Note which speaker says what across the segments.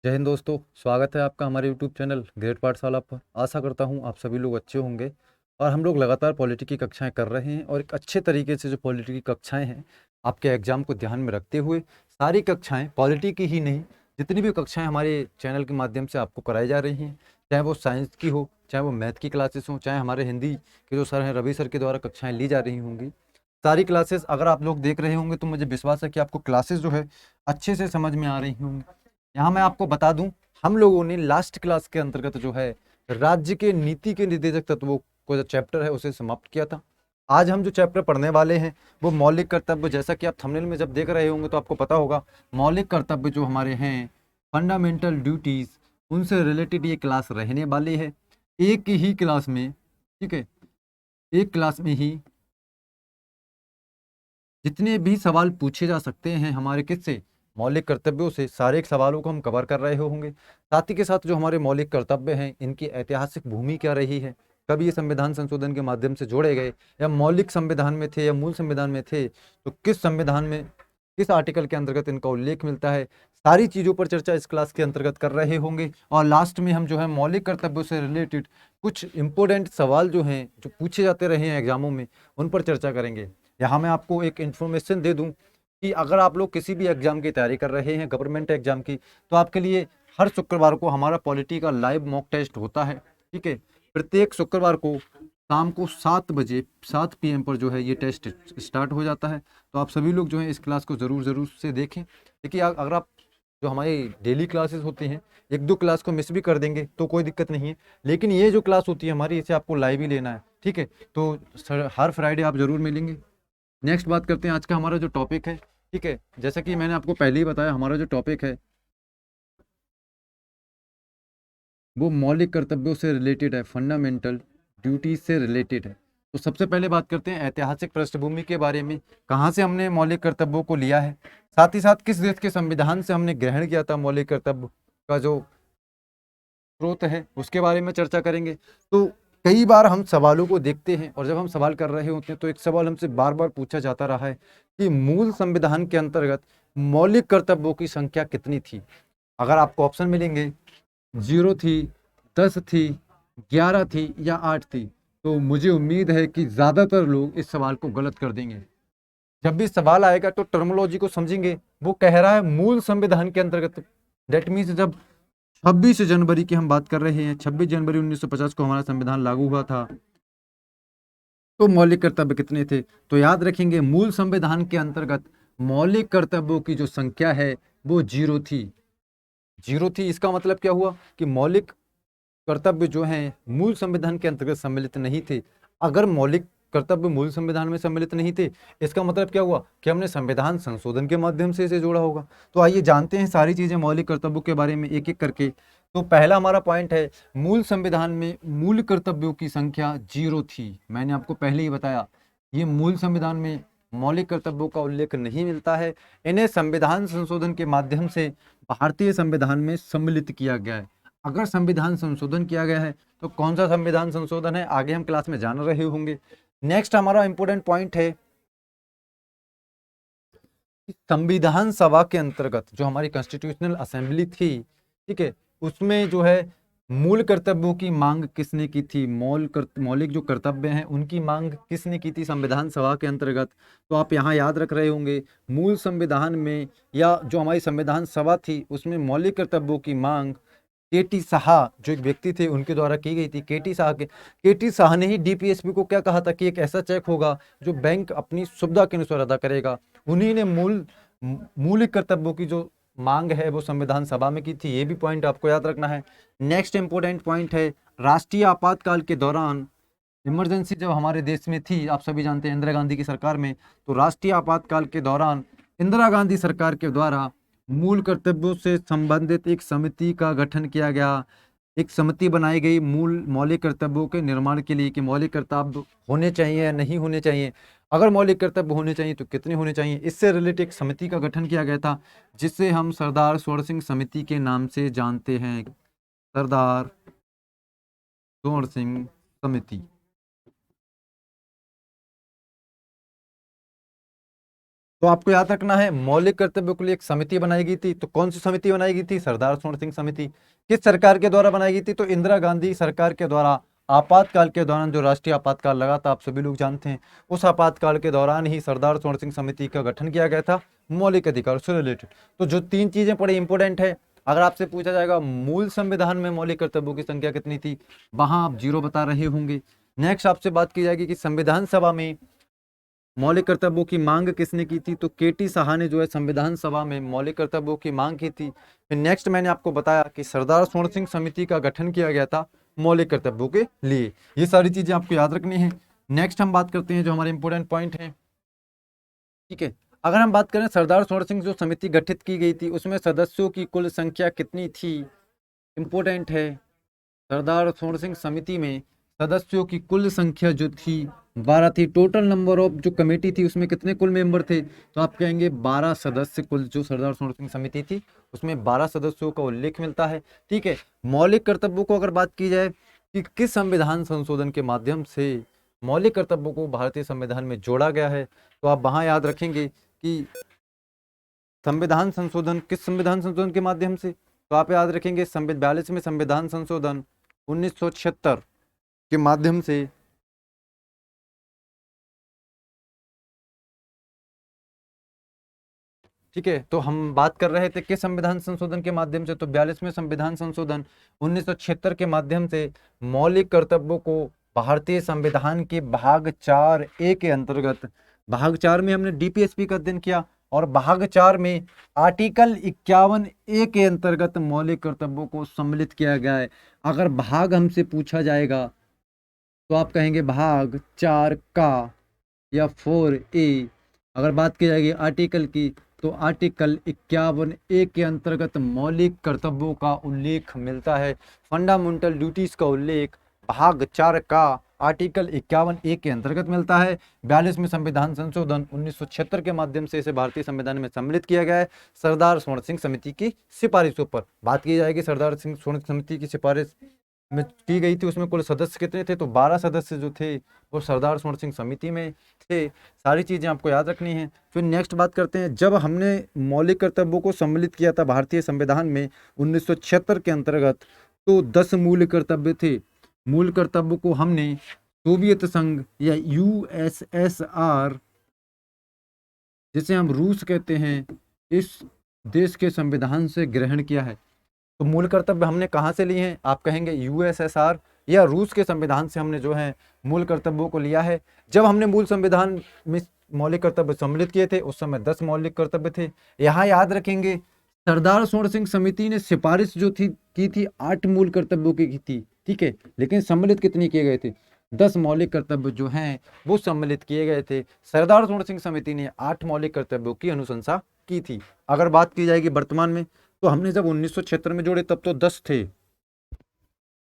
Speaker 1: जय हिंद दोस्तों, स्वागत है आपका हमारे यूट्यूब चैनल ग्रेट पाठशाला पर। आशा करता हूँ आप सभी लोग अच्छे होंगे। और हम लोग लगातार पॉलिटी की कक्षाएं कर रहे हैं और एक अच्छे तरीके से जो पॉलिटी की कक्षाएं हैं आपके एग्जाम को ध्यान में रखते हुए सारी कक्षाएं पॉलिटी की ही नहीं, जितनी भी कक्षाएं हमारे चैनल के माध्यम से आपको कराई जा रही हैं, चाहे वो साइंस की हो, चाहे वो मैथ की क्लासेस हों, चाहे हमारे हिंदी के जो सर हैं रवि सर के द्वारा कक्षाएँ ली जा रही होंगी, सारी क्लासेस अगर आप लोग देख रहे होंगे तो मुझे विश्वास है कि आपको क्लासेस जो है अच्छे से समझ में आ रही होंगी। यहाँ मैं आपको बता दूं, हम लोगों ने लास्ट क्लास के अंतर्गत जो है राज्य के नीति के निर्देशक तत्वों को जो चैप्टर है उसे समाप्त किया था। आज हम जो चैप्टर पढ़ने वाले हैं वो मौलिक कर्तव्य, जैसा कि आप थंबनेल में जब देख रहे होंगे तो आपको पता होगा मौलिक कर्तव्य जो हमारे हैं फंडामेंटल ड्यूटीज, उनसे रिलेटेड ये क्लास रहने वाली है। एक ही क्लास में, ठीक है, एक क्लास में ही जितने भी सवाल पूछे जा सकते हैं हमारे किससे, मौलिक कर्तव्यों से, सारे सवालों को हम कवर कर रहे होंगे। साथ ही के साथ जो हमारे मौलिक कर्तव्य हैं इनकी ऐतिहासिक भूमि क्या रही है, कब ये संविधान संशोधन के माध्यम से जोड़े गए, या मौलिक संविधान में थे या मूल संविधान में थे, तो किस संविधान में किस आर्टिकल के अंतर्गत इनका उल्लेख मिलता है, सारी चीज़ों पर चर्चा इस क्लास के अंतर्गत कर रहे होंगे। और लास्ट में हम जो है मौलिक कर्तव्यों से रिलेटेड कुछ इंपॉर्टेंट सवाल जो हैं जो पूछे जाते रहे हैं एग्जामों में, उन पर चर्चा करेंगे। यहाँ मैं आपको एक इन्फॉर्मेशन दे दूं कि अगर आप लोग किसी भी एग्जाम की तैयारी कर रहे हैं गवर्नमेंट एग्जाम की, तो आपके लिए हर शुक्रवार को हमारा पॉलिटी का लाइव मॉक टेस्ट होता है। ठीक है, प्रत्येक शुक्रवार को शाम को 7 बजे 7 PM पर जो है ये टेस्ट स्टार्ट हो जाता है। तो आप सभी लोग जो है इस क्लास को ज़रूर ज़रूर से देखें। देखिए, अगर आप जो हमारी डेली क्लासेस होती हैं एक दो क्लास को मिस भी कर देंगे तो कोई दिक्कत नहीं है, लेकिन ये जो क्लास होती है हमारी इसे आपको लाइव ही लेना है। ठीक है, तो सर हर फ्राइडे आप ज़रूर मिलेंगे। नेक्स्ट बात करते हैं आज का हमारा जो टॉपिक है। ठीक है, जैसा कि मैंने आपको पहले ही बताया हमारा जो टॉपिक है वो मौलिक कर्तव्यों से रिलेटेड है, फंडामेंटल ड्यूटीज से रिलेटेड है। तो सबसे पहले बात करते हैं ऐतिहासिक पृष्ठभूमि के बारे में, कहाँ से हमने मौलिक कर्तव्यों को लिया है, साथ ही साथ किस देश के संविधान से हमने ग्रहण किया था मौलिक कर्तव्य का जो स्रोत है उसके बारे में चर्चा करेंगे। तो कई बार हम सवालों को देखते हैं और जब हम सवाल कर रहे होते हैं तो एक सवाल हमसे बार बार पूछा जाता रहा है कि मूल संविधान के अंतर्गत मौलिक कर्तव्यों की संख्या कितनी थी। अगर आपको ऑप्शन मिलेंगे 0 थी, 10 थी, 11 थी या 8 थी, तो मुझे उम्मीद है कि ज़्यादातर लोग इस सवाल को गलत कर देंगे। जब भी सवाल आएगा तो टर्मोलॉजी को समझेंगे। वो कह रहा है मूल संविधान के अंतर्गत, डेट मीन्स जब 26 जनवरी की हम बात कर रहे हैं, 26 जनवरी 1950 को हमारा संविधान लागू हुआ था, तो मौलिक कर्तव्य कितने थे। तो याद रखेंगे मूल संविधान के अंतर्गत मौलिक कर्तव्यों की जो संख्या है वो 0 थी। 0 थी, इसका मतलब क्या हुआ कि मौलिक कर्तव्य जो हैं मूल संविधान के अंतर्गत सम्मिलित नहीं थे। अगर मौलिक कर्तव्य मूल संविधान में सम्मिलित नहीं थे, इसका मतलब क्या हुआ कि हमने संविधान संशोधन के माध्यम से इसे जोड़ा होगा। तो आइए जानते हैं सारी चीजें मौलिक कर्तव्यों के बारे में एक एक करके। तो पहला हमारा पॉइंट है, मूल संविधान में मूल कर्तव्यों की संख्या 0 थी। मैंने आपको पहले ही बताया ये मूल संविधान में मौलिक कर्तव्यों का उल्लेख नहीं मिलता है, इन्हें संविधान संशोधन के माध्यम से भारतीय संविधान में सम्मिलित किया गया है। अगर संविधान संशोधन किया गया है तो कौन सा संविधान संशोधन है आगे हम क्लास में जान रहे होंगे। नेक्स्ट हमारा इंपॉर्टेंट पॉइंट है कि संविधान सभा के अंतर्गत जो हमारी कॉन्स्टिट्यूशनल असेंबली थी, ठीक है, उसमें जो है मूल कर्तव्यों की मांग किसने की थी, मौलिक जो कर्तव्य हैं उनकी मांग किसने की थी संविधान सभा के अंतर्गत। तो आप यहाँ याद रख रहे होंगे मूल संविधान में या जो हमारी संविधान सभा थी उसमें मौलिक कर्तव्यों की मांग केटी साहा जो एक व्यक्ति थे उनके द्वारा की गई थी। केटी साहा ने ही डीपीएसपी को क्या कहा था कि एक ऐसा चेक होगा जो बैंक अपनी सुविधा के अनुसार अदा करेगा। उन्हीं ने मूल कर्तव्यों की जो मांग है वो संविधान सभा में की थी। ये भी पॉइंट आपको याद रखना है। नेक्स्ट इंपोर्टेंट पॉइंट है राष्ट्रीय आपातकाल के दौरान, इमरजेंसी जब हमारे देश में थी, आप सभी जानते हैं इंदिरा गांधी की सरकार में, तो राष्ट्रीय आपातकाल के दौरान इंदिरा गांधी सरकार के द्वारा मूल कर्तव्यों से संबंधित एक समिति का गठन किया गया। एक समिति बनाई गई मूल मौलिक कर्तव्यों के निर्माण के लिए कि मौलिक कर्तव्य होने चाहिए या नहीं होने चाहिए, अगर मौलिक कर्तव्य होने चाहिए तो कितने होने चाहिए, इससे रिलेटेड एक समिति का गठन किया गया था जिसे हम सरदार स्वर्ण सिंह समिति के नाम से जानते हैं, सरदार स्वर्ण सिंह समिति। तो आपको याद रखना है मौलिक कर्तव्यों के लिए एक समिति बनाई गई थी। तो कौन सी समिति बनाई गई थी? सरदार स्वर्ण सिंह समिति। किस सरकार के द्वारा बनाई गई थी? तो इंदिरा गांधी सरकार के द्वारा। आपातकाल के दौरान, जो राष्ट्रीय आपातकाल लगा था, आप सभी लोग जानते हैं, उस आपातकाल के दौरान ही सरदार स्वर्ण सिंह समिति का गठन किया गया था मौलिक अधिकार से रिलेटेड। तो जो तीन चीजें बड़ी इंपॉर्टेंट है, अगर आपसे पूछा जाएगा मूल संविधान में मौलिक कर्तव्यों की संख्या कितनी थी, वहां आप 0 बता रहे होंगे। नेक्स्ट आपसे बात की जाएगी कि संविधान सभा में मौलिक कर्तव्यों की मांग किसने की थी? तो केटी साहा ने जो है संविधान सभा में मौलिक कर्तव्यों की मांग की थी। फिर नेक्स्ट मैंने आपको बताया कि सरदार स्वर्ण सिंह समिति का गठन किया गया था मौलिक कर्तव्यों के लिए। ये सारी चीजें आपको याद रखनी है। नेक्स्ट हम बात करते हैं जो हमारे इंपोर्टेंट पॉइंट है। ठीक है, अगर हम बात करें सरदार स्वर्ण सिंह जो समिति गठित की गई थी उसमें सदस्यों की कुल संख्या कितनी थी? इंपोर्टेंट है। सरदार स्वर्ण सिंह समिति में सदस्यों की कुल संख्या जो थी 12 थी। टोटल नंबर ऑफ जो कमेटी थी उसमें कितने कुल मेंबर थे? तो आप कहेंगे 12 सदस्य कुल जो सरदार स्वर्ण सिंह समिति थी उसमें 12 सदस्यों का उल्लेख मिलता है। ठीक है, मौलिक कर्तव्यों को अगर बात की जाए कि किस संविधान संशोधन के माध्यम से मौलिक कर्तव्यों को भारतीय संविधान में जोड़ा गया है, तो आप वहां याद रखेंगे कि संविधान संशोधन किस संविधान संशोधन के माध्यम से? तो आप याद रखेंगे 42वें संविधान संशोधन 1976 के माध्यम से। ठीक है, तो हम बात कर रहे थे किस संविधान संशोधन के माध्यम से? तो 42वें संविधान संशोधन 1976 के माध्यम से मौलिक कर्तव्यों को भारतीय संविधान के भाग 4A के अंतर्गत, भाग 4 में हमने डीपीएसपी का अध्ययन किया और भाग 4 में आर्टिकल 51A के अंतर्गत मौलिक कर्तव्यों को सम्मिलित किया गया है। अगर भाग हमसे पूछा जाएगा तो आप कहेंगे भाग 4 का या 4A। अगर बात की जाएगी आर्टिकल की तो आर्टिकल 51A के अंतर्गत मौलिक कर्तव्यों का उल्लेख मिलता है। फंडामेंटल ड्यूटीज का उल्लेख भाग 4 का आर्टिकल 51A के अंतर्गत मिलता है। 42वें संविधान संशोधन 1976 के माध्यम से इसे भारतीय संविधान में सम्मिलित किया गया है सरदार स्वर्ण सिंह समिति की सिफारिशों पर। बात की जाएगी सरदार सिंह स्वर्ण समिति की सिफारिश में की गई थी, उसमें कुल सदस्य कितने थे? तो 12 सदस्य जो थे वो सरदार स्वर्ण सिंह समिति में थे। सारी चीजें आपको याद रखनी है। फिर नेक्स्ट बात करते हैं, जब हमने मौलिक कर्तव्यों को सम्मिलित किया था भारतीय संविधान में 1976 के अंतर्गत, तो 10 मूल कर्तव्य थे। मूल कर्तव्य को हमने सोवियत संघ या यूएसएसआर, जिसे हम रूस कहते हैं, इस देश के संविधान से ग्रहण किया है। तो मूल कर्तव्य हमने कहाँ से लिए हैं? आप कहेंगे यूएसएसआर या रूस के संविधान से हमने जो है मूल कर्तव्यों को लिया है। जब हमने मूल संविधान में मौलिक कर्तव्य सम्मिलित किए थे उस समय 10 मौलिक कर्तव्य थे। यहाँ याद रखेंगे सरदार स्वर्ण सिंह समिति ने सिफारिश जो थी की थी 8 मूल कर्तव्यों की थी। ठीक है, लेकिन सम्मिलित कितने किए गए थे? 10 मौलिक कर्तव्य जो हैं वो सम्मिलित किए गए थे। सरदार स्वर्ण सिंह समिति ने 8 मौलिक कर्तव्यों की अनुशंसा की थी। अगर बात की जाएगी वर्तमान में, तो हमने जब 1976 में जोड़े तब तो 10 थे,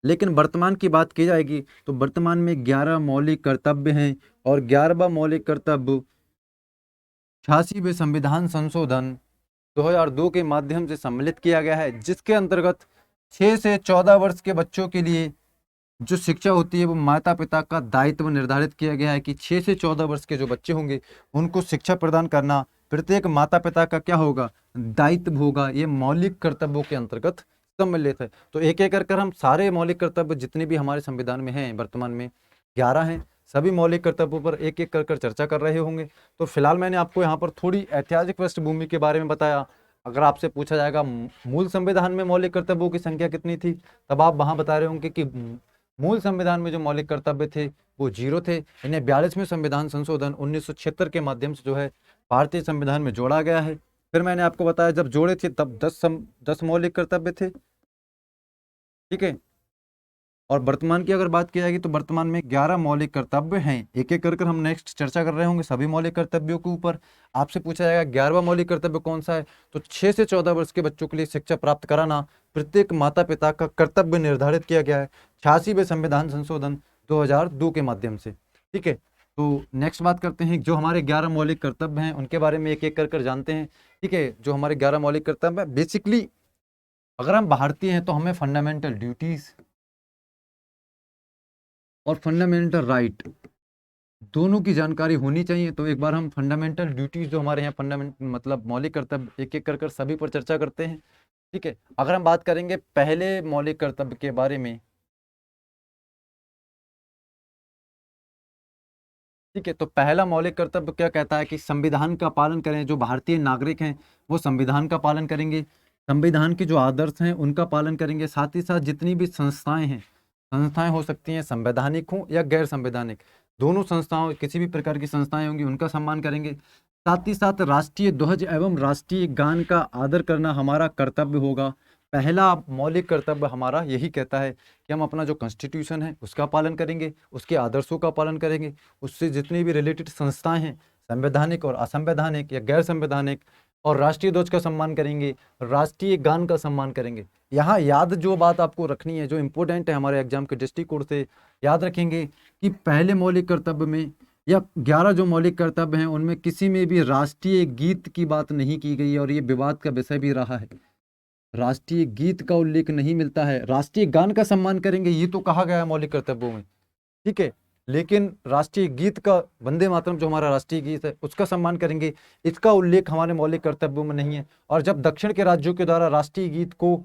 Speaker 1: लेकिन वर्तमान की बात की जाएगी तो वर्तमान में 11 मौलिक कर्तव्य हैं और 11वां मौलिक कर्तव्य 86वें संविधान संशोधन 2002 के माध्यम से सम्मिलित किया गया है, जिसके अंतर्गत 6 से 14 वर्ष के बच्चों के लिए जो शिक्षा होती है वो माता पिता का दायित्व निर्धारित किया गया है कि 6 से 14 वर्ष के जो बच्चे होंगे उनको शिक्षा प्रदान करना प्रत्येक माता पिता का क्या होगा? दायित्व होगा। ये मौलिक कर्तव्यों के अंतर्गत सम्मिलित है। तो एक एक कर हम सारे मौलिक कर्तव्य जितने भी हमारे संविधान में हैं, वर्तमान में 11 हैं, सभी मौलिक कर्तव्यों पर एक एक कर चर्चा कर रहे होंगे। तो फिलहाल मैंने आपको यहाँ पर थोड़ी ऐतिहासिक पृष्ठभूमि के बारे में बताया। अगर आपसे पूछा जाएगा मूल संविधान में मौलिक कर्तव्यों की संख्या कितनी थी, तब आप वहां बता रहे होंगे कि मूल संविधान में जो मौलिक कर्तव्य थे वो 0 थे। इन्हें 42वें संविधान संशोधन 1976 के माध्यम से जो है भारतीय संविधान में जोड़ा गया है। फिर मैंने आपको बताया जब जोड़े थे तब 10 मौलिक कर्तव्य थे। ठीक है, और वर्तमान की अगर बात की जाएगी तो वर्तमान में 11 मौलिक कर्तव्य हैं। एक एक कर हम नेक्स्ट चर्चा कर रहे होंगे सभी मौलिक कर्तव्यों के ऊपर। आपसे पूछा जाएगा 11वां मौलिक कर्तव्य कौन सा है? तो 6 से 14 वर्ष के बच्चों के लिए शिक्षा प्राप्त कराना प्रत्येक माता पिता का कर्तव्य निर्धारित किया गया है 86वें संविधान संशोधन 2002 के माध्यम से। ठीक है, तो नेक्स्ट बात करते हैं जो हमारे 11 मौलिक कर्तव्य हैं उनके बारे में एक एक कर जानते हैं। ठीक है, जो हमारे 11 मौलिक कर्तव्य है, बेसिकली अगर हम भारतीय हैं तो हमें फंडामेंटल ड्यूटीज और फंडामेंटल राइट दोनों की जानकारी होनी चाहिए। तो एक बार हम फंडामेंटल ड्यूटीज जो हमारे यहाँ फंडामेंट मतलब मौलिक कर्तव्य एक एक कर सभी पर चर्चा करते हैं। ठीक है, अगर हम बात करेंगे पहले मौलिक कर्तव्य के बारे में, ठीक है, तो पहला मौलिक कर्तव्य क्या कहता है कि संविधान का पालन करें। जो भारतीय नागरिक हैं वो संविधान का पालन करेंगे, संविधान के जो आदर्श हैं उनका पालन करेंगे। साथ ही साथ जितनी भी संस्थाएं हैं, संस्थाएं हो सकती हैं संवैधानिक हो या गैर संवैधानिक, दोनों संस्थाओं किसी भी प्रकार की संस्थाएं होंगी उनका सम्मान करेंगे। साथ ही साथ राष्ट्रीय ध्वज एवं राष्ट्रीय गान का आदर करना हमारा कर्तव्य होगा। पहला मौलिक कर्तव्य हमारा यही कहता है कि हम अपना जो कॉन्स्टिट्यूशन है उसका पालन करेंगे, उसके आदर्शों का पालन करेंगे, उससे जितनी भी रिलेटेड संस्थाएं हैं संवैधानिक और असंवैधानिक या गैर संवैधानिक, और राष्ट्रीय ध्वज का सम्मान करेंगे, राष्ट्रीय गान का सम्मान करेंगे। यहाँ याद जो बात आपको रखनी है, जो इंपॉर्टेंट है हमारे एग्जाम के दृष्टिकोण से, याद रखेंगे कि पहले मौलिक कर्तव्य में या 11 जो मौलिक कर्तव्य हैं उनमें किसी में भी राष्ट्रीय गीत की बात नहीं की गई है, और ये विवाद का विषय भी रहा है। राष्ट्रीय गीत का उल्लेख नहीं मिलता है। राष्ट्रीय गान का सम्मान करेंगे ये तो कहा गया है मौलिक कर्तव्यों में, ठीक है, लेकिन राष्ट्रीय गीत का, वंदे मातरम जो हमारा राष्ट्रीय गीत है उसका सम्मान करेंगे, इसका उल्लेख हमारे मौलिक कर्तव्यों में नहीं है। और जब दक्षिण के राज्यों के द्वारा राष्ट्रीय गीत को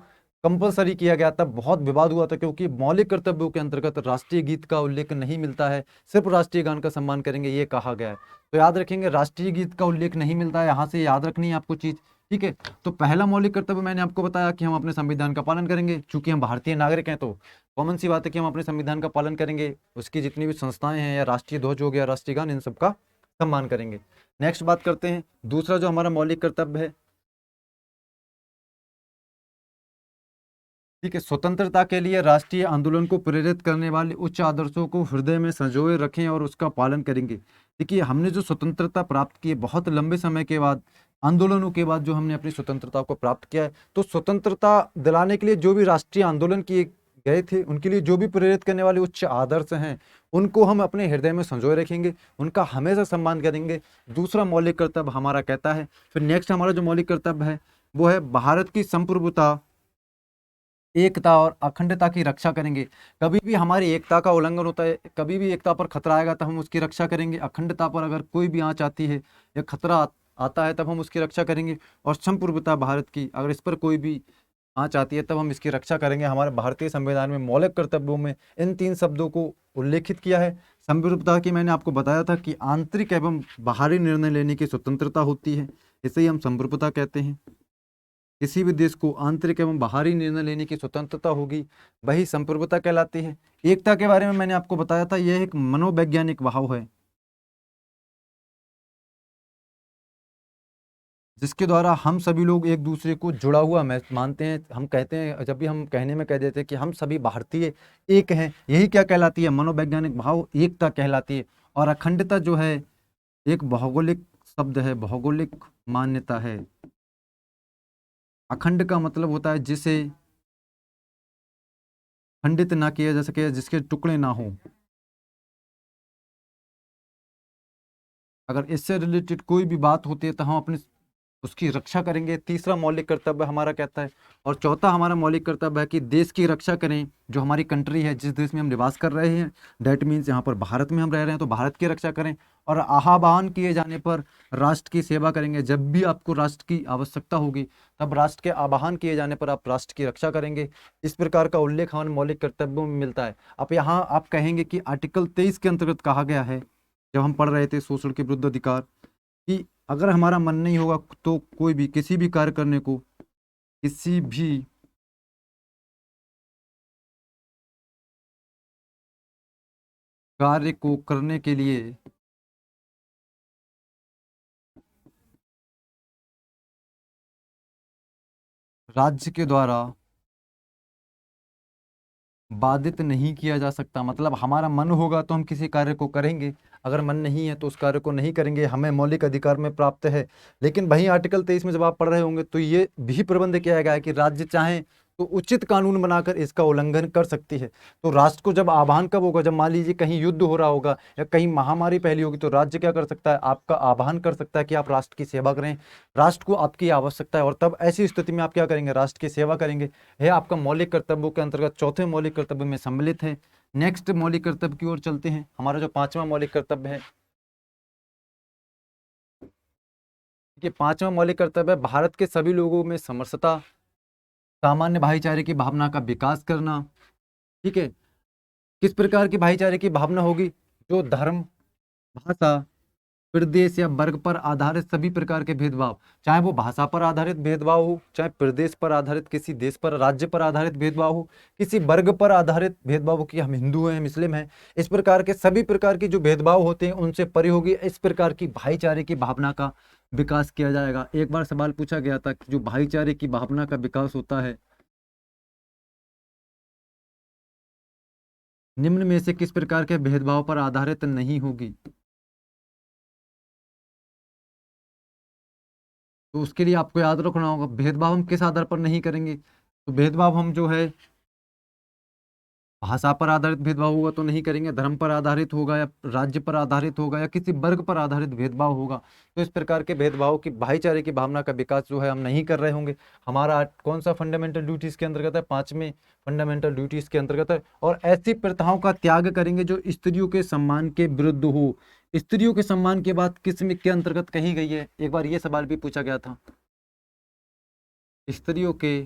Speaker 1: कंपलसरी किया गया तब बहुत विवाद हुआ था, क्योंकि मौलिक कर्तव्यों के अंतर्गत राष्ट्रीय गीत का उल्लेख नहीं मिलता है, सिर्फ राष्ट्रीय गान का सम्मान करेंगे ये कहा गया है। तो याद रखेंगे राष्ट्रीय गीत का उल्लेख नहीं मिलता है, यहाँ से याद रखनी है आपको चीज, ठीक है। तो पहला मौलिक कर्तव्य मैंने आपको बताया कि हम अपने संविधान का पालन करेंगे, चूंकि हम भारतीय नागरिक हैं तो कॉमन सी बात है कि हम अपने संविधान का पालन करेंगे, उसकी जितनी भी संस्थाएं हैं या राष्ट्रीय ध्वज हो गया, राष्ट्रीय गान, इन सबका सम्मान करेंगे। नेक्स्ट बात करते हैं, दूसरा जो हमारा मौलिक कर्तव्य है, ठीक है, स्वतंत्रता के लिए राष्ट्रीय आंदोलन को प्रेरित करने वाले उच्च आदर्शों को हृदय में संजोए रखें और उसका पालन करेंगे। देखिए हमने जो स्वतंत्रता प्राप्त की है बहुत लंबे समय के बाद, आंदोलनों के बाद जो हमने अपनी स्वतंत्रता को प्राप्त किया है, तो स्वतंत्रता दिलाने के लिए जो भी राष्ट्रीय आंदोलन किए गए थे उनके लिए जो भी प्रेरित करने वाले उच्च आदर्श हैं उनको हम अपने हृदय में संजोए रखेंगे, उनका हमेशा सम्मान करेंगे। दूसरा मौलिक कर्तव्य हमारा कहता है, फिर नेक्स्ट हमारा जो मौलिक कर्तव्य है वो है भारत की संप्रभुता, एकता और अखंडता की रक्षा करेंगे। कभी भी हमारी एकता का उल्लंघन होता है, कभी भी एकता पर खतरा आएगा तो हम उसकी रक्षा करेंगे। अखंडता पर अगर कोई भी आंच आती है या खतरा आता है तब हम उसकी रक्षा करेंगे। और संप्रभुता भारत की, अगर इस पर कोई भी आंच आती है तब हम इसकी रक्षा करेंगे। हमारे भारतीय संविधान में मौलिक कर्तव्यों में इन 3 शब्दों को उल्लेखित किया है। संप्रभुता की मैंने आपको बताया था कि आंतरिक एवं बाहरी निर्णय लेने की स्वतंत्रता होती है, इसे ही हम संप्रभुता कहते हैं। किसी भी देश को आंतरिक एवं बाहरी निर्णय लेने की स्वतंत्रता होगी, वही संप्रभुता कहलाती है। एकता के बारे में मैंने आपको बताया था, यह एक मनोवैज्ञानिक भाव है जिसके द्वारा हम सभी लोग एक दूसरे को जुड़ा हुआ मानते हैं। हम कहते हैं, जब भी हम कहने में कह देते हैं कि हम सभी भारतीय एक हैं, यही क्या कहलाती है, मनोवैज्ञानिक भाव, एकता कहलाती है। और अखंडता जो है एक भौगोलिक शब्द है, भौगोलिक मान्यता है। अखंड का मतलब होता है जिसे खंडित ना किया जा सके, जिसके टुकड़े ना हो। अगर इससे रिलेटेड कोई भी बात होती है तो हम अपनी उसकी रक्षा करेंगे, तीसरा मौलिक कर्तव्य हमारा कहता है। और चौथा हमारा मौलिक कर्तव्य है कि देश की रक्षा करें। जो हमारी कंट्री है, जिस देश में हम निवास कर रहे हैं, डैट मीन्स यहाँ पर भारत में हम रह रहे हैं तो भारत की रक्षा करें। और आह्वान किए जाने पर राष्ट्र की सेवा करेंगे। जब भी आपको राष्ट्र की आवश्यकता होगी तब राष्ट्र के आह्वान किए जाने पर आप राष्ट्र की रक्षा करेंगे। इस प्रकार का उल्लेख हमारे मौलिक कर्तव्यों में मिलता है। अब यहाँ आप कहेंगे कि आर्टिकल 23 के अंतर्गत कहा गया है, जब हम पढ़ रहे थे शोषण के विरुद्ध अधिकार, कि अगर हमारा मन नहीं होगा तो कोई भी किसी भी कार्य करने को, किसी भी कार्य को करने के लिए राज्य के द्वारा बाधित नहीं किया जा सकता। मतलब हमारा मन होगा तो हम किसी कार्य को करेंगे, अगर मन नहीं है तो उस कार्य को नहीं करेंगे, हमें मौलिक अधिकार में प्राप्त है। लेकिन वही आर्टिकल 23 में जब आप पढ़ रहे होंगे तो ये भी प्रबंध किया गया है कि राज्य चाहे तो उचित कानून बनाकर इसका उल्लंघन कर सकती है। तो राष्ट्र को जब आह्वान कब होगा, जब मान लीजिए कहीं युद्ध हो रहा होगा या कहीं महामारी फैली होगी, तो राज्य क्या कर सकता है, आपका आह्वान कर सकता है कि आप राष्ट्र की सेवा करें, राष्ट्र को आपकी आवश्यकता है। और तब ऐसी स्थिति में आप क्या करेंगे, राष्ट्र की सेवा करेंगे। यह आपका मौलिक कर्तव्यों के अंतर्गत चौथे मौलिक कर्तव्य में सम्मिलित है। नेक्स्ट मौलिक कर्तव्य की ओर चलते हैं। हमारा जो पांचवा मौलिक कर्तव्य है, ये पांचवा मौलिक कर्तव्य है भारत के सभी लोगों में समरसता, सामान्य भाईचारे की भावना का विकास करना। ठीक है, किस प्रकार की भाईचारे की भावना होगी? जो धर्म, भाषा, प्रदेश या वर्ग पर आधारित सभी प्रकार के भेदभाव, चाहे वो भाषा पर आधारित भेदभाव हो, चाहे प्रदेश पर आधारित, किसी देश पर, राज्य पर आधारित भेदभाव हो, किसी वर्ग पर आधारित भेदभाव हो कि हम हिंदू हैं, मुस्लिम हैं, इस प्रकार के सभी प्रकार के जो भेदभाव होते हैं उनसे परे होगी। इस प्रकार की भाईचारे की भावना का विकास किया जाएगा। एक बार सवाल पूछा गया था कि जो भाईचारे की भावना का विकास होता है, निम्न में से किस प्रकार के भेदभाव पर आधारित नहीं होगी? तो उसके लिए आपको याद रखना होगा भेदभाव हम किस आधार पर नहीं करेंगे। तो भेदभाव हम जो है भाषा पर आधारित भेदभाव होगा तो नहीं करेंगे, धर्म पर आधारित होगा या राज्य पर आधारित होगा या किसी वर्ग पर आधारित भेदभाव होगा तो इस प्रकार के भेदभाव की, भाईचारे की भावना का विकास जो है हम नहीं कर रहे होंगे। हमारा कौन सा फंडामेंटल ड्यूटीज के अंतर्गत है? पांचवें फंडामेंटल ड्यूटीज के अंतर्गत है। और ऐसी प्रथाओं का त्याग करेंगे जो स्त्रियों के सम्मान के विरुद्ध हो। स्त्रियों के सम्मान की बात किस में के अंतर्गत कही गई है? एक बार ये सवाल भी पूछा गया था, स्त्रियों के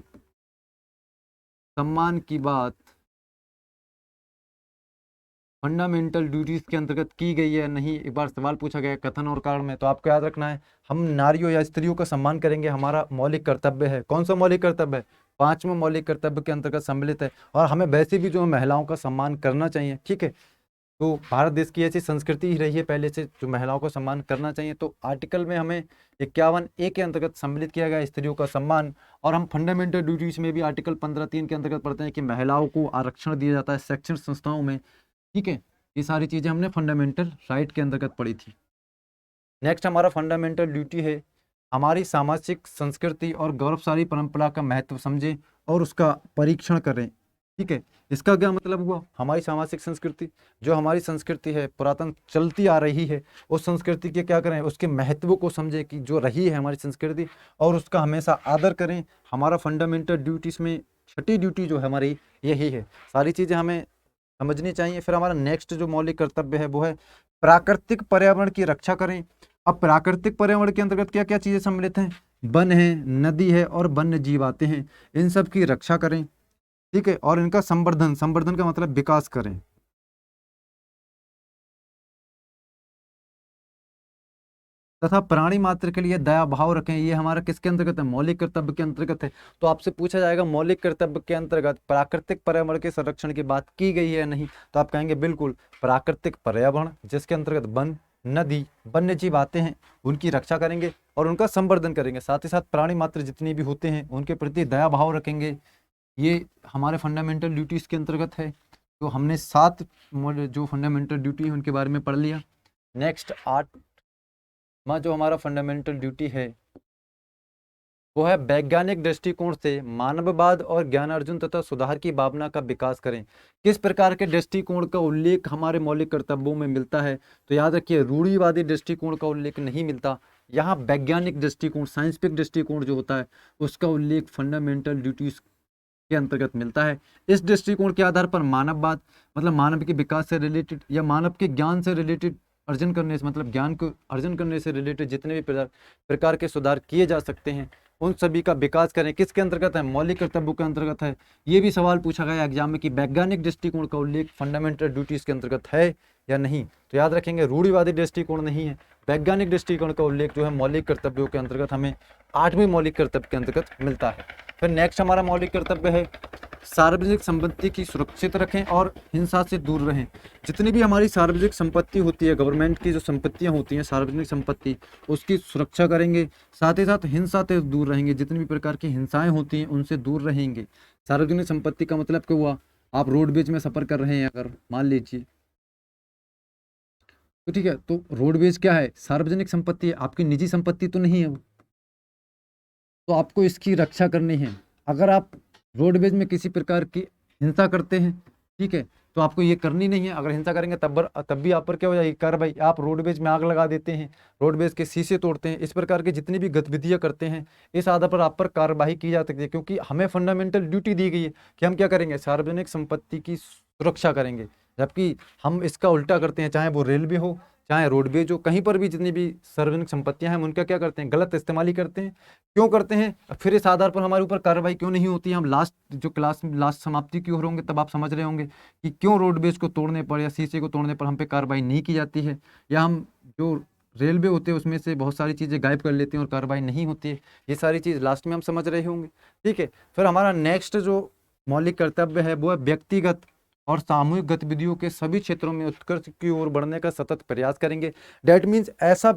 Speaker 1: सम्मान की बात फंडामेंटल ड्यूटीज के अंतर्गत की गई है नहीं? एक बार सवाल पूछा गया कथन और कारण में, तो आपको याद रखना है हम नारियों या स्त्रियों का सम्मान करेंगे, हमारा मौलिक कर्तव्य है। कौन सा मौलिक कर्तव्य है? पांचवें मौलिक कर्तव्य के अंतर्गत सम्मिलित है। और हमें वैसे भी जो महिलाओं का सम्मान करना चाहिए। ठीक है, तो भारत देश की ऐसी संस्कृति ही रही है पहले से, जो महिलाओं को सम्मान करना चाहिए। तो आर्टिकल में हमें 51A के अंतर्गत सम्मिलित किया गया स्त्रियों का सम्मान। और हम फंडामेंटल ड्यूटीज में भी आर्टिकल 15(3) के अंतर्गत पढ़ते हैं कि महिलाओं को आरक्षण दिया जाता है शैक्षणिक संस्थाओं में। ठीक है, ये सारी चीजें हमने फंडामेंटल राइट के अंतर्गत पढ़ी थी। नेक्स्ट हमारा फंडामेंटल ड्यूटी है हमारी सामाजिक संस्कृति और गौरवशाली परंपरा का महत्व समझें और उसका परीक्षण करें। ठीक है, इसका क्या मतलब हुआ? हमारी सामाजिक संस्कृति, जो हमारी संस्कृति है पुरातन चलती आ रही है, उस संस्कृति के क्या करें, उसके महत्व को समझें कि जो रही है हमारी संस्कृति, और उसका हमेशा आदर करें। हमारा फंडामेंटल ड्यूटीज में छठी ड्यूटी जो है हमारी यही है। सारी चीजें हमें समझनी चाहिए। फिर हमारा नेक्स्ट जो मौलिक कर्तव्य है वो है प्राकृतिक पर्यावरण की रक्षा करें। अब प्राकृतिक पर्यावरण के अंतर्गत क्या क्या चीजें सम्मिलित हैं? वन है, नदी है और वन्य जीव आते हैं। इन सब की रक्षा करें। ठीक है, और इनका संवर्धन, संवर्धन का मतलब विकास करें। तथा प्राणी मात्र के लिए दया भाव रखें। ये हमारा किसके अंतर्गत है? मौलिक कर्तव्य के अंतर्गत है। तो आपसे पूछा जाएगा मौलिक कर्तव्य के अंतर्गत प्राकृतिक पर्यावरण के संरक्षण की बात की गई है या नहीं? तो आप कहेंगे बिल्कुल। प्राकृतिक पर्यावरण जिसके अंतर्गत वन, नदी, वन्य जीव आते हैं, उनकी रक्षा करेंगे और उनका संवर्धन करेंगे। साथ ही साथ प्राणी मात्र जितने भी होते हैं उनके प्रति दया भाव रखेंगे। ये हमारे फंडामेंटल ड्यूटीज के अंतर्गत है। तो हमने 7 जो फंडामेंटल ड्यूटी है उनके बारे में पढ़ लिया। नेक्स्ट 8वां जो हमारा फंडामेंटल ड्यूटी है वो है वैज्ञानिक दृष्टिकोण से मानववाद और ज्ञानार्जन तथा सुधार की भावना का विकास करें। किस प्रकार के दृष्टिकोण का उल्लेख हमारे मौलिक कर्तव्यों में मिलता है? तो याद रखिए रूढ़िवादी दृष्टिकोण का उल्लेख नहीं मिलता। यहाँ वैज्ञानिक दृष्टिकोण, साइंटिफिक दृष्टिकोण जो होता है उसका उल्लेख फंडामेंटल ड्यूटीज के अंतर्गत मिलता है। इस दृष्टिकोण के आधार पर मानववाद मतलब मानव के विकास से रिलेटेड या मानव के ज्ञान से रिलेटेड अर्जन करने से, मतलब ज्ञान को अर्जन करने से रिलेटेड जितने भी प्रकार के सुधार किए जा सकते हैं उन सभी का विकास करें। किसके अंतर्गत है? मौलिक कर्तव्यों के अंतर्गत है। ये भी सवाल पूछा गया एग्जाम में कि वैज्ञानिक दृष्टिकोण का उल्लेख फंडामेंटल ड्यूटीज के अंतर्गत है या नहीं? तो याद रखेंगे रूढ़िवादी दृष्टिकोण नहीं है। वैज्ञानिक दृष्टिकोण का उल्लेख जो है मौलिक कर्तव्यों के अंतर्गत हमें 8वें मौलिक कर्तव्य के अंतर्गत मिलता है। फिर नेक्स्ट हमारा मौलिक कर्तव्य है सार्वजनिक संपत्ति की सुरक्षित रखें और हिंसा से दूर रहें। जितनी भी हमारी सार्वजनिक संपत्ति होती है, गवर्नमेंट की जो संपत्तियां होती हैं सार्वजनिक संपत्ति, उसकी सुरक्षा करेंगे। साथ ही साथ हिंसा से दूर रहेंगे। जितनी भी प्रकार की हिंसाएं होती हैं उनसे दूर रहेंगे। सार्वजनिक संपत्ति का मतलब क्या हुआ? आप रोडवेज में सफर कर रहे हैं अगर मान लीजिए, तो ठीक है, तो रोडवेज क्या है? सार्वजनिक संपत्ति है, आपकी निजी संपत्ति तो नहीं है वो। तो आपको इसकी रक्षा करनी है। अगर आप रोडवेज में किसी प्रकार की हिंसा करते हैं, ठीक है, तो आपको ये करनी नहीं है। अगर हिंसा करेंगे तब भी आप पर क्या हो जाएगी? कार्रवाई। आप रोडवेज में आग लगा देते हैं, रोडवेज के शीशे तोड़ते हैं, इस प्रकार की जितनी भी गतिविधियां करते हैं इस आधार पर आप पर कार्रवाई की जा सकती है। क्योंकि हमें फंडामेंटल ड्यूटी दी गई है कि हम क्या करेंगे? सार्वजनिक संपत्ति की सुरक्षा करेंगे। जबकि हम इसका उल्टा करते हैं, चाहे वो रेलवे हो, चाहे रोडवेज हो, कहीं पर भी जितनी भी सार्वजनिक संपत्तियां हैं उनका क्या करते हैं, गलत इस्तेमाल ही करते हैं। क्यों करते हैं, फिर इस आधार पर हमारे ऊपर कार्रवाई क्यों नहीं होती है। हम लास्ट समाप्ति की ओर होंगे तब आप समझ रहे होंगे कि क्यों रोडवेज को तोड़ने पर या शीशे को तोड़ने पर हम पे कार्रवाई नहीं की जाती है, या हम जो रेलवे होते हैं उसमें से बहुत सारी चीज़ें गायब कर लेते हैं और कार्रवाई नहीं होती है। ये सारी चीज़ लास्ट में हम समझ रहे होंगे। ठीक है, फिर हमारा नेक्स्ट जो मौलिक कर्तव्य है वो है व्यक्तिगत और सामूहिक गतिविधियों के सभी क्षेत्रों में उत्कर्ष की ओर बढ़ने का सतत प्रयास करेंगे। डेट मीन्स ऐसा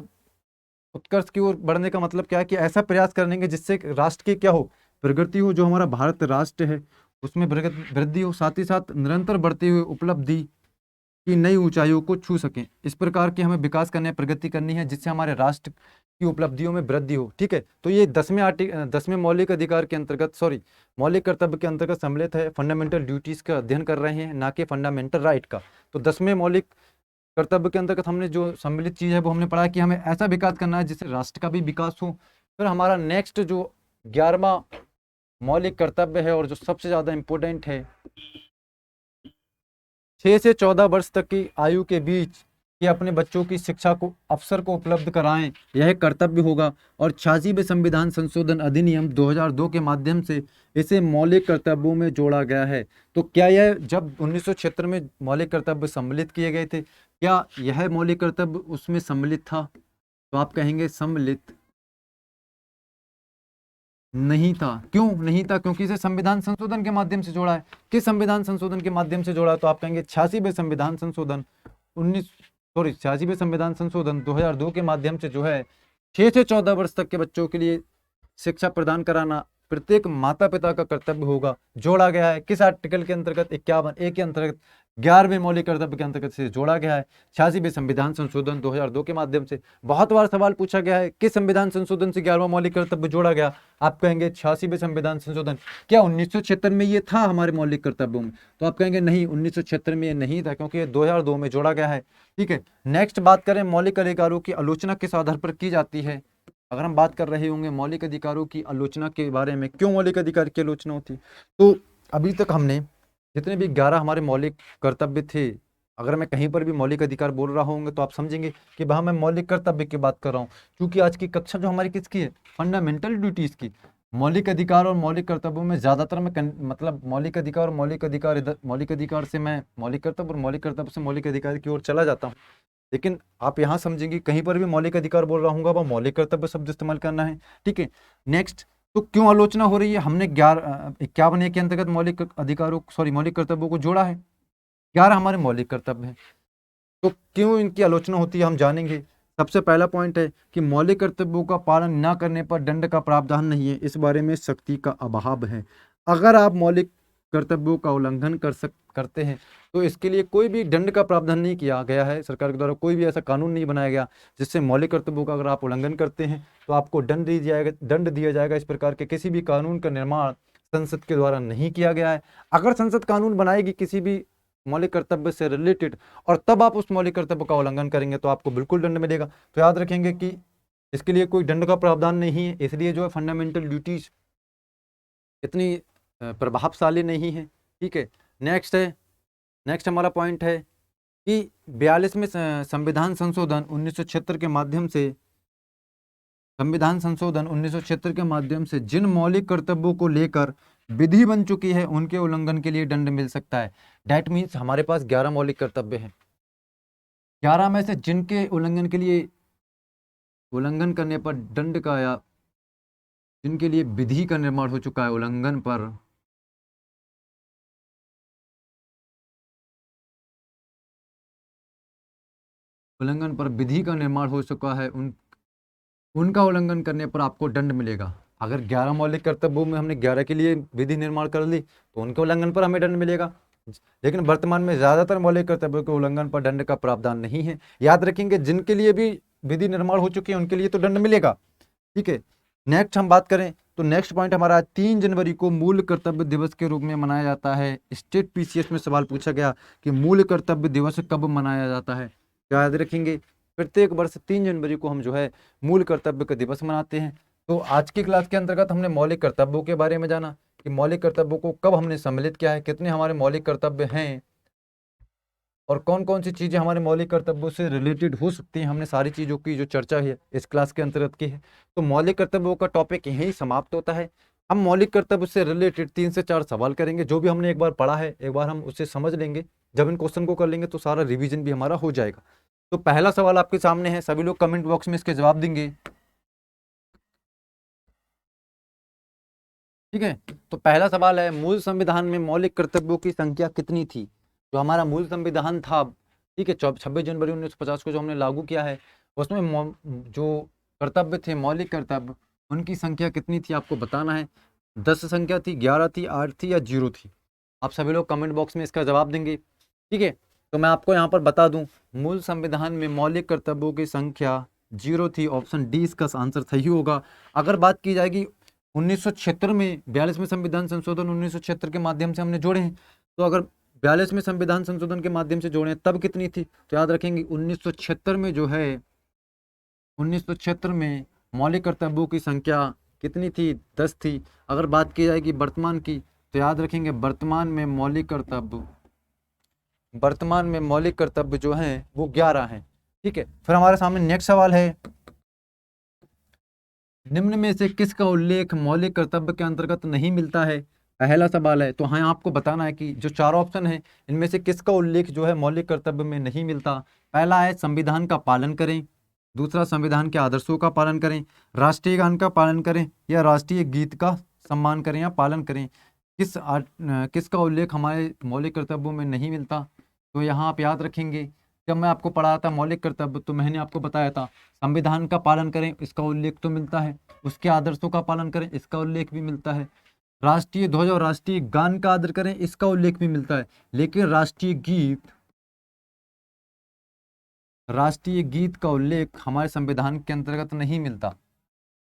Speaker 1: उत्कर्ष की ओर बढ़ने का मतलब क्या है कि ऐसा प्रयास करेंगे जिससे राष्ट्र की क्या हो, प्रगति हो। जो हमारा भारत राष्ट्र है उसमें वृद्धि हो, साथ ही साथ निरंतर बढ़ती हुई उपलब्धि की नई ऊंचाइयों को छू सकें। इस प्रकार की हमें विकास करने, प्रगति करनी है जिससे हमारे राष्ट्र की उपलब्धियों में वृद्धि हो। ठीक है, तो ये 10वें मौलिक अधिकार के अंतर्गत, मौलिक कर्तव्य के अंतर्गत सम्मिलित है। फंडामेंटल ड्यूटीज का अध्ययन कर रहे हैं, ना कि फंडामेंटल राइट का। तो 10वें मौलिक कर्तव्य के अंतर्गत हमने जो सम्मिलित चीज है वो हमने पढ़ा कि हमें ऐसा विकास करना है जिससे राष्ट्र का भी विकास हो। फिर हमारा नेक्स्ट जो 11वां मौलिक कर्तव्य है और जो सबसे ज्यादा इंपॉर्टेंट है, 6 से 14 वर्ष तक की आयु के बीच कि अपने बच्चों की शिक्षा को अवसर को उपलब्ध कराएं, यह कर्तव्य होगा। और 86वें संविधान संशोधन अधिनियम 2002 के माध्यम से इसे मौलिक कर्तव्यों में जोड़ा गया है। तो क्या यह जब 1976 में मौलिक कर्तव्य सम्मिलित किए गए थे, क्या यह मौलिक कर्तव्य उसमें सम्मिलित था? तो आप कहेंगे सम्मिलित नहीं था। क्यों नहीं था? क्योंकि इसे संविधान संशोधन के माध्यम से जोड़ा है। किस संविधान संशोधन के माध्यम से जोड़ा? तो आप कहेंगे 86वें संविधान संशोधन 86वें संविधान संशोधन 2002 के माध्यम से जो है 6 से 14 वर्ष तक के बच्चों के लिए शिक्षा प्रदान कराना प्रत्येक माता पिता का कर्तव्य होगा, जोड़ा गया है। किस आर्टिकल के अंतर्गत? 51A के अंतर्गत 11वें मौलिक कर्तव्य के अंतर्गत से जोड़ा गया है 86वें संविधान संशोधन 2002 के माध्यम से। बहुत बार सवाल पूछा गया है किस संविधान संशोधन से 11वां मौलिक कर्तव्य जोड़ा गया? आप कहेंगे 86वें संविधान संशोधन। क्या 1976 में ये था हमारे मौलिक कर्तव्यों में? तो आप कहेंगे नहीं, 1976 में ये नहीं था, क्योंकि ये 2002 में जोड़ा गया है। ठीक है, नेक्स्ट बात करें मौलिक अधिकारों की आलोचना किस आधार पर की जाती है। अगर हम बात कर रहे होंगे मौलिक अधिकारों की आलोचना के बारे में, क्यों मौलिक अधिकार की आलोचना होती, तो अभी तक हमने जितने भी 11 हमारे मौलिक कर्तव्य थे, अगर मैं कहीं पर भी मौलिक अधिकार बोल रहा हूँ तो आप समझेंगे कि वहाँ मैं मौलिक कर्तव्य की बात कर रहा हूँ, क्योंकि आज की कक्षा जो हमारी किसकी है, फंडामेंटल ड्यूटीज की। मौलिक अधिकार और मौलिक कर्तव्यों में ज्यादातर मैं मतलब मौलिक अधिकार और मौलिक अधिकार से मैं मौलिक कर्तव्य और मौलिक कर्तव्य से मौलिक अधिकार की ओर चला जाता हूँ। लेकिन आप यहाँ समझेंगे कहीं पर भी मौलिक अधिकार बोल रहा हूँ वह मौलिक कर्तव्य शब्द इस्तेमाल करना है। ठीक है, नेक्स्ट, तो क्यों आलोचना हो रही है? हमने 51A के अंतर्गत मौलिक कर्तव्यों को जोड़ा है। 11 हमारे मौलिक कर्तव्य हैं, तो क्यों इनकी आलोचना होती है हम जानेंगे। सबसे पहला पॉइंट है कि मौलिक कर्तव्यों का पालन न करने पर दंड का प्रावधान नहीं है, इस बारे में सख्ती का अभाव है। अगर आप मौलिक कर्तव्यों का उल्लंघन करते हैं तो इसके लिए कोई भी दंड का प्रावधान नहीं किया गया है। सरकार के द्वारा कोई भी ऐसा कानून नहीं बनाया गया जिससे मौलिक कर्तव्यों का अगर आप उल्लंघन करते हैं तो आपको दंड दिया जाएगा। इस प्रकार के किसी भी कानून का निर्माण संसद के द्वारा नहीं किया गया है। अगर संसद कानून बनाएगी किसी भी मौलिक कर्तव्य से रिलेटेड और तब आप उस मौलिक कर्तव्य का उल्लंघन करेंगे तो आपको बिल्कुल दंड मिलेगा। तो याद रखेंगे कि इसके लिए कोई दंड का प्रावधान नहीं है, इसलिए जो है फंडामेंटल ड्यूटीज इतनी प्रभावशाली नहीं है। ठीक है, नेक्स्ट हमारा पॉइंट है कि 42वें संविधान संशोधन 1976 के माध्यम से जिन मौलिक कर्तव्यों को लेकर विधि बन चुकी है उनके उल्लंघन के लिए दंड मिल सकता है। डेट मीन्स हमारे पास 11 मौलिक कर्तव्य हैं, 11 में से जिनके उल्लंघन करने पर दंड का या जिनके लिए विधि का निर्माण हो चुका है, उल्लंघन पर विधि का निर्माण हो चुका है, उनका उल्लंघन करने पर आपको दंड मिलेगा। अगर 11 मौलिक कर्तव्यों में हमने 11 के लिए विधि निर्माण कर ली तो उनके उल्लंघन पर हमें दंड मिलेगा। लेकिन वर्तमान में ज्यादातर मौलिक कर्तव्यों के उल्लंघन पर दंड का प्रावधान नहीं है। याद रखेंगे जिनके लिए भी विधि निर्माण हो चुकी है उनके लिए तो दंड मिलेगा। ठीक है, नेक्स्ट हम बात करें तो नेक्स्ट पॉइंट हमारा 3 जनवरी को मूल कर्तव्य दिवस के रूप में मनाया जाता है। स्टेट पीसीएस में सवाल पूछा गया कि मूल कर्तव्य दिवस कब मनाया जाता है। याद रखेंगे प्रत्येक वर्ष 3 जनवरी को हम जो है मूल कर्तव्य का दिवस मनाते हैं। तो आज की क्लास के अंतर्गत हमने मौलिक कर्तव्यों के बारे में जाना कि मौलिक कर्तव्यों को कब हमने सम्मिलित किया है, कितने हमारे मौलिक कर्तव्य हैं और कौन कौन सी चीज़ें हमारे मौलिक कर्तव्यों से रिलेटेड हो सकती हैं, हमने सारी चीज़ों की जो चर्चा है इस क्लास के अंतर्गत की है। तो मौलिक कर्तव्यों का टॉपिक यहीं समाप्त होता है। हम मौलिक कर्तव्य से रिलेटेड 3 से 4 सवाल करेंगे, जो भी हमने एक बार पढ़ा है एक बार हम उसे समझ लेंगे। जब इन क्वेश्चन को कर लेंगे तो सारा रिवीजन भी हमारा हो जाएगा। तो पहला सवाल आपके सामने है, सभी लोग कमेंट बॉक्स में इसके जवाब देंगे। ठीक है, तो पहला सवाल है, मूल संविधान में मौलिक कर्तव्यों की संख्या कितनी थी? जो हमारा मूल संविधान था, ठीक है, 26 जनवरी 1950 को जो हमने लागू किया है, उसमें जो कर्तव्य थे, मौलिक कर्तव्य, उनकी संख्या कितनी थी आपको बताना है। 10 संख्या थी, 11 थी, 8 थी या 0 थी? आप सभी लोग कमेंट बॉक्स में इसका जवाब देंगे। ठीक है, तो मैं आपको यहाँ पर बता दूं, मूल संविधान में मौलिक कर्तव्यों की संख्या 0 थी। ऑप्शन डी इसका आंसर सही होगा। अगर बात की जाएगी 1976 में, 42वें संविधान संशोधन 1976 के माध्यम से हमने जोड़े हैं, तो अगर 42वें संविधान संशोधन के माध्यम से जोड़े तब कितनी थी? तो याद रखेंगे 1976 में जो है, 1976 में मौलिक कर्तव्यों की संख्या कितनी थी? 10 थी। अगर बात की जाएगी वर्तमान की, तो याद रखेंगे वर्तमान में मौलिक कर्तव्य जो हैं वो 11 हैं। ठीक है, फिर हमारे सामने नेक्स्ट सवाल है, निम्न में से किसका उल्लेख मौलिक कर्तव्य के अंतर्गत नहीं मिलता है? पहला सवाल है, तो हाँ आपको बताना है कि जो 4 ऑप्शन है इनमें से किसका उल्लेख जो है मौलिक कर्तव्य में नहीं मिलता। पहला है संविधान का पालन करें, दूसरा संविधान के आदर्शों का पालन करें, राष्ट्रीय गान का पालन करें या राष्ट्रीय गीत का सम्मान करें या पालन करें। किसका उल्लेख हमारे मौलिक कर्तव्यों में नहीं मिलता? तो यहाँ आप याद रखेंगे, जब मैं आपको पढ़ाया था मौलिक कर्तव्य तो मैंने आपको बताया था संविधान का पालन करें, इसका उल्लेख तो मिलता है, उसके आदर्शों का पालन करें, इसका उल्लेख भी मिलता है, राष्ट्रीय ध्वज और राष्ट्रीय गान का आदर करें, इसका उल्लेख भी मिलता है, लेकिन राष्ट्रीय गीत का उल्लेख हमारे संविधान के अंतर्गत नहीं मिलता,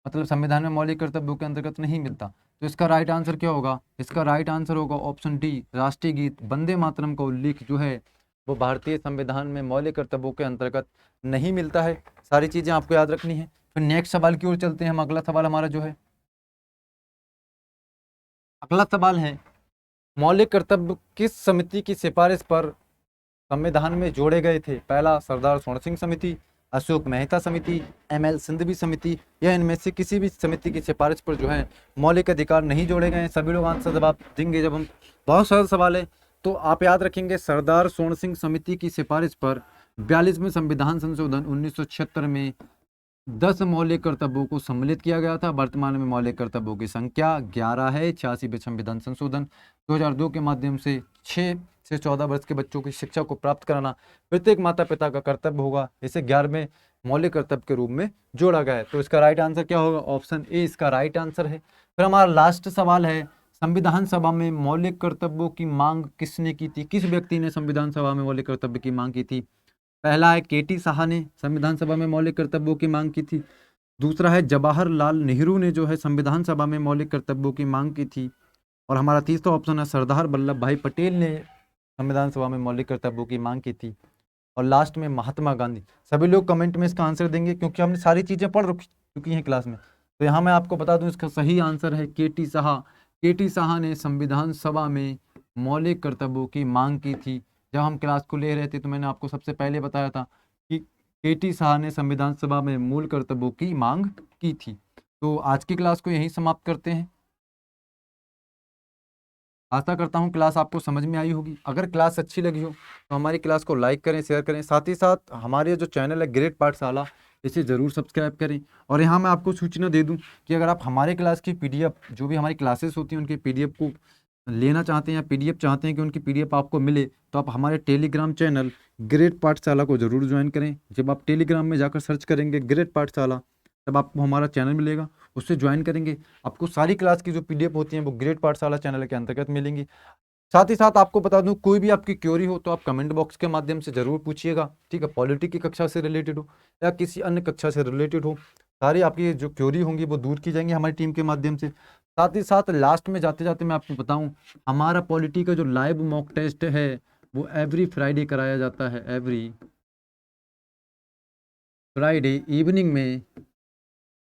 Speaker 1: मतलब संविधान में मौलिक कर्तव्यों के अंतर्गत नहीं मिलता। तो इसका राइट आंसर क्या होगा? इसका राइट आंसर होगा ऑप्शन डी, राष्ट्रीय गीत वंदे मातरम का उल्लेख जो है वो भारतीय संविधान में मौलिक कर्तव्यों के अंतर्गत नहीं मिलता है। सारी चीजें आपको याद रखनी है। फिर नेक्स्ट सवाल की ओर चलते हैं हम। अगला सवाल हमारा जो है, अगला सवाल है, मौलिक कर्तव्य किस समिति की सिफारिश पर संविधान में जोड़े गए थे? पहला सरदार सोहन सिंह समिति, अशोक मेहता समिति, एमएल सिंघवी समिति या इनमें से किसी भी समिति की सिफारिश पर जो है मौलिक अधिकार नहीं जोड़े गए हैं। सभी लोग आंसर जवाब देंगे जब हम। बहुत सरल सवाल है, तो आप याद रखेंगे सरदार सोहन सिंह समिति की सिफारिश पर 42वें संविधान संशोधन 1976 में 10 मौलिक कर्तव्यों को सम्मिलित किया गया था। वर्तमान में मौलिक कर्तव्यों की संख्या 11 है। 86वें संविधान संशोधन 2002 के माध्यम से 6 से 14 वर्ष के बच्चों की शिक्षा को प्राप्त कराना प्रत्येक माता पिता का कर्तव्य होगा। इसे 11वें मौलिक कर्तव्य के रूप में जोड़ा गया है। तो इसका राइट आंसर क्या होगा? ऑप्शन ए इसका राइट आंसर है। फिर हमारा लास्ट सवाल है, संविधान सभा में मौलिक कर्तव्यों की मांग किसने की थी? किस व्यक्ति ने संविधान सभा में मौलिक कर्तव्य की मांग की थी? पहला है केटी साहा ने संविधान सभा में मौलिक कर्तव्यों की मांग की थी। दूसरा है जवाहरलाल नेहरू ने जो है संविधान सभा में मौलिक कर्तव्यों की मांग की थी। और हमारा तीसरा ऑप्शन है सरदार वल्लभ भाई पटेल ने संविधान सभा में मौलिक कर्तव्यों की मांग की थी। और लास्ट में महात्मा गांधी। सभी लोग कमेंट में इसका आंसर देंगे क्योंकि हमने सारी चीजें पढ़ चुकी हैं क्लास में। तो यहाँ मैं आपको बता दूं, इसका सही आंसर है केटी साहा। केटी साहा ने संविधान सभा में मौलिक कर्तव्यों की मांग की थी। जब हम क्लास को ले रहे थे तो मैंने आपको सबसे पहले बताया था कि केटी साहा ने संविधान सभा में मूल कर्तव्यों की मांग की थी। तो आज की क्लास को यहीं समाप्त करते हैं। आशा करता हूँ क्लास आपको समझ में आई होगी। अगर क्लास अच्छी लगी हो तो हमारी क्लास को लाइक करें, शेयर करें। साथ ही साथ हमारे जो चैनल है ग्रेट पाठशाला, इसे ज़रूर सब्सक्राइब करें। और यहाँ मैं आपको सूचना दे दूँ कि अगर आप हमारे क्लास की पीडीएफ, जो भी हमारी क्लासेस होती हैं उनकी पीडीएफ को लेना चाहते हैं या पीडीएफ चाहते हैं कि उनकी पीडीएफ आपको मिले, तो आप हमारे टेलीग्राम चैनल ग्रेट पाठशाला को ज़रूर ज्वाइन करें। जब आप टेलीग्राम में जाकर सर्च करेंगे ग्रेट पाठशाला, तब आपको हमारा चैनल मिलेगा, उससे ज्वाइन करेंगे। आपको सारी क्लास की जो पीडीएफ होती हैं वो ग्रेट पाठशाला चैनल के अंतर्गत मिलेंगी। साथ ही साथ आपको बता दूं, कोई भी आपकी क्वेरी हो तो आप कमेंट बॉक्स के माध्यम से जरूर पूछिएगा। ठीक है, पॉलिटी की कक्षा से रिलेटेड हो या किसी अन्य कक्षा से रिलेटेड हो, सारी आपकी जो क्वेरी होंगी वो दूर की जाएंगी हमारी टीम के माध्यम से। साथ ही साथ लास्ट में जाते जाते मैं आपको बताऊं, हमारा पॉलिटी का जो लाइव मॉक टेस्ट है वो एवरी फ्राइडे कराया जाता है। एवरी फ्राइडे इवनिंग में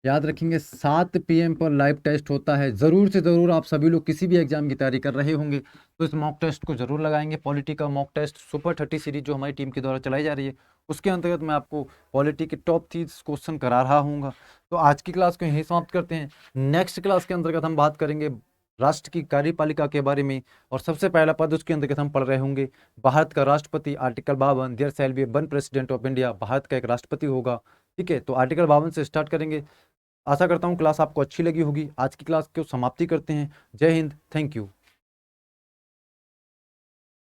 Speaker 1: याद रखेंगे 7 PM पर लाइव टेस्ट होता है। ज़रूर से ज़रूर आप सभी लोग किसी भी एग्जाम की तैयारी कर रहे होंगे तो इस मॉक टेस्ट को जरूर लगाएंगे। पॉलिटी का मॉक टेस्ट सुपर 30 सीरीज जो हमारी टीम के द्वारा चलाई जा रही है, उसके अंतर्गत मैं आपको पॉलिटी के टॉप 30 क्वेश्चन करा रहा हूँ। तो आज की क्लास को यहीं समाप्त करते हैं। नेक्स्ट क्लास के अंतर्गत हम बात करेंगे राष्ट्र की कार्यपालिका के बारे में, और सबसे पहला पद उसके अंतर्गत हम पढ़ रहे होंगे भारत का राष्ट्रपति। Article 52, there shall be one president of India. Bharat का एक राष्ट्रपति होगा। ठीक है, तो आर्टिकल 52 से स्टार्ट करेंगे। आशा करता हूँ क्लास आपको अच्छी लगी होगी। आज की क्लास को समाप्ति करते हैं। जय हिंद, थैंक यू।